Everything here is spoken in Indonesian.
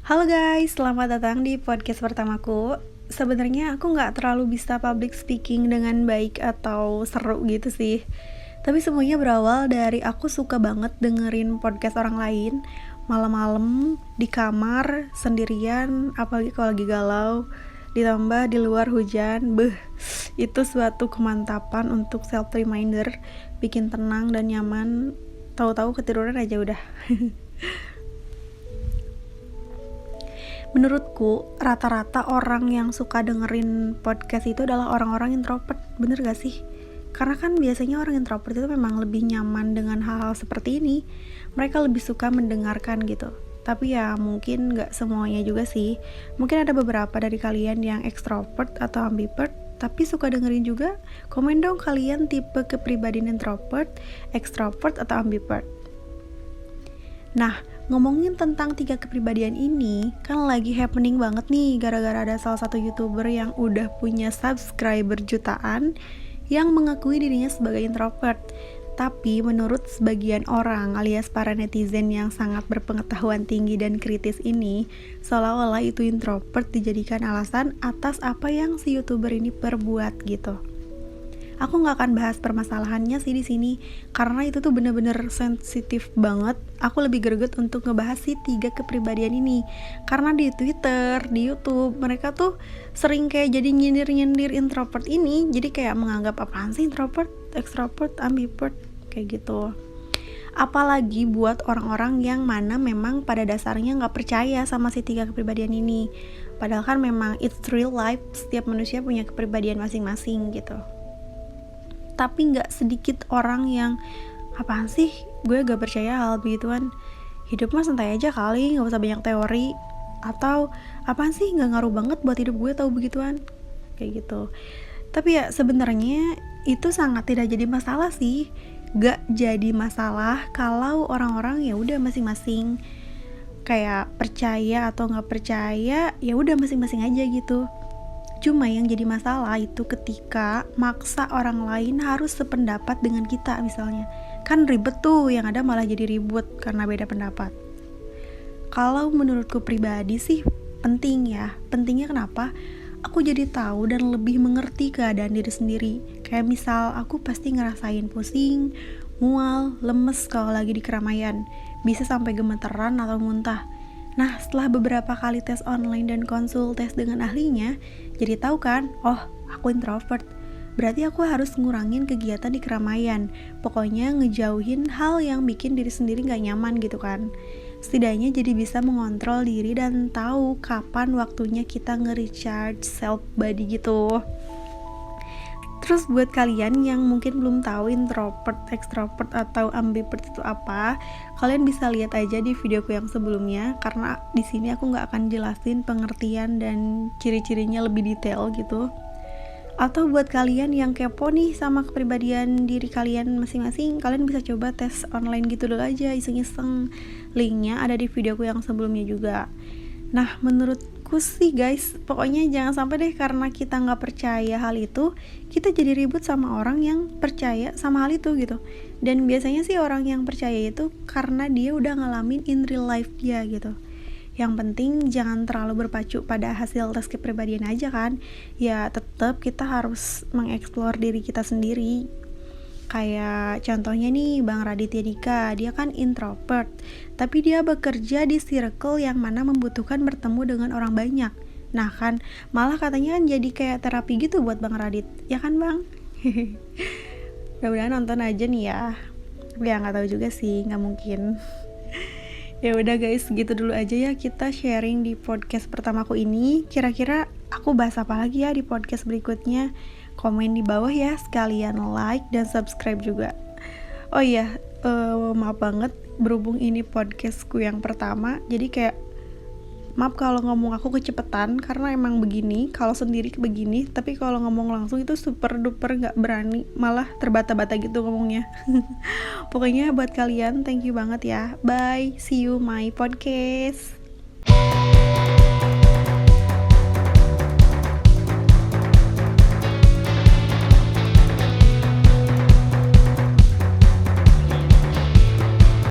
Halo guys, selamat datang di podcast pertamaku. Sebenarnya aku nggak terlalu bisa public speaking dengan baik atau seru gitu sih. Tapi semuanya berawal dari aku suka banget dengerin podcast orang lain malam-malam di kamar sendirian, apalagi kalau lagi galau. Ditambah di luar hujan, itu suatu kemantapan untuk self reminder, bikin tenang dan nyaman. Tahu-tahu ketiduran aja udah. Menurutku rata-rata orang yang suka dengerin podcast itu adalah orang-orang introvert, bener gak sih? Karena kan biasanya orang introvert itu memang lebih nyaman dengan hal-hal seperti ini. Mereka lebih suka mendengarkan gitu. Tapi ya mungkin gak semuanya juga sih. Mungkin ada beberapa dari kalian yang extrovert atau ambivert, tapi suka dengerin juga. Komen dong kalian tipe kepribadian introvert, extrovert atau ambivert. Nah, ngomongin tentang 3 kepribadian ini, kan lagi happening banget nih gara-gara ada salah satu YouTuber yang udah punya subscriber jutaan yang mengakui dirinya sebagai introvert. Tapi menurut sebagian orang alias para netizen yang sangat berpengetahuan tinggi dan kritis ini, seolah-olah itu introvert dijadikan alasan atas apa yang si YouTuber ini perbuat gitu. Aku nggak akan bahas permasalahannya sih di sini karena itu tuh bener-bener sensitif banget. Aku lebih greget untuk ngebahas si 3 kepribadian ini karena di Twitter, di YouTube mereka tuh sering kayak jadi nyindir-nyindir introvert ini, jadi kayak menganggap apaan sih introvert, extrovert, ambivert kayak gitu. Apalagi buat orang-orang yang mana memang pada dasarnya nggak percaya sama si 3 kepribadian ini. Padahal kan memang it's real life, setiap manusia punya kepribadian masing-masing gitu. Tapi gak sedikit orang yang apaan sih, gue gak percaya hal begituan, hidup mah santai aja kali, gak usah banyak teori, atau apaan sih gak ngaruh banget buat hidup gue tahu begituan, kayak gitu. Tapi ya sebenarnya itu sangat tidak jadi masalah sih. Gak jadi masalah kalau orang-orang ya udah masing-masing kayak percaya atau gak percaya, ya udah masing-masing aja gitu. Cuma yang jadi masalah itu ketika maksa orang lain harus sependapat dengan kita misalnya. Kan ribet tuh, yang ada malah jadi ribut karena beda pendapat. Kalau menurutku pribadi sih penting ya. Pentingnya kenapa? Aku jadi tahu dan lebih mengerti keadaan diri sendiri. Kayak misal aku pasti ngerasain pusing, mual, lemes kalau lagi di keramaian. Bisa sampai gemeteran atau muntah. Nah, setelah beberapa kali tes online dan konsul tes dengan ahlinya, jadi tahu kan, oh aku introvert. Berarti aku harus ngurangin kegiatan di keramaian. Pokoknya ngejauhin hal yang bikin diri sendiri gak nyaman gitu kan. Setidaknya jadi bisa mengontrol diri dan tahu kapan waktunya kita nge-recharge self body gitu. Terus buat kalian yang mungkin belum tahu introvert, extrovert atau ambivert itu apa, kalian bisa lihat aja di videoku yang sebelumnya karena di sini aku nggak akan jelasin pengertian dan ciri-cirinya lebih detail gitu. Atau buat kalian yang kepo nih sama kepribadian diri kalian masing-masing, kalian bisa coba tes online gitu dulu aja, iseng-iseng. Linknya ada di videoku yang sebelumnya juga. Nah, menurutku sih guys, pokoknya jangan sampai deh karena kita nggak percaya hal itu, kita jadi ribut sama orang yang percaya sama hal itu gitu. Dan biasanya sih orang yang percaya itu karena dia udah ngalamin in real life dia gitu. Yang penting jangan terlalu berpacu pada hasil tes kepribadian aja kan. Ya tetap kita harus mengeksplor diri kita sendiri. Kayak contohnya nih Bang Raditya Dika, dia kan introvert, tapi dia bekerja di circle yang mana membutuhkan bertemu dengan orang banyak. Nah kan, malah katanya kan jadi kayak terapi gitu buat Bang Radit, ya kan Bang? Mudah-mudahan nonton aja nih ya. Ya nggak tahu juga sih, nggak mungkin. Ya udah guys, gitu dulu aja ya kita sharing di podcast pertamaku ini. Kira-kira aku bahas apa lagi ya di podcast berikutnya? Komen di bawah ya, sekalian like dan subscribe juga. Oh iya, maaf banget berhubung ini podcastku yang pertama, jadi kayak maaf kalau ngomong aku kecepetan karena emang begini, kalau sendiri begini, tapi kalau ngomong langsung itu super duper gak berani, malah terbata-bata gitu ngomongnya. Pokoknya buat kalian thank you banget ya. Bye, see you my podcast.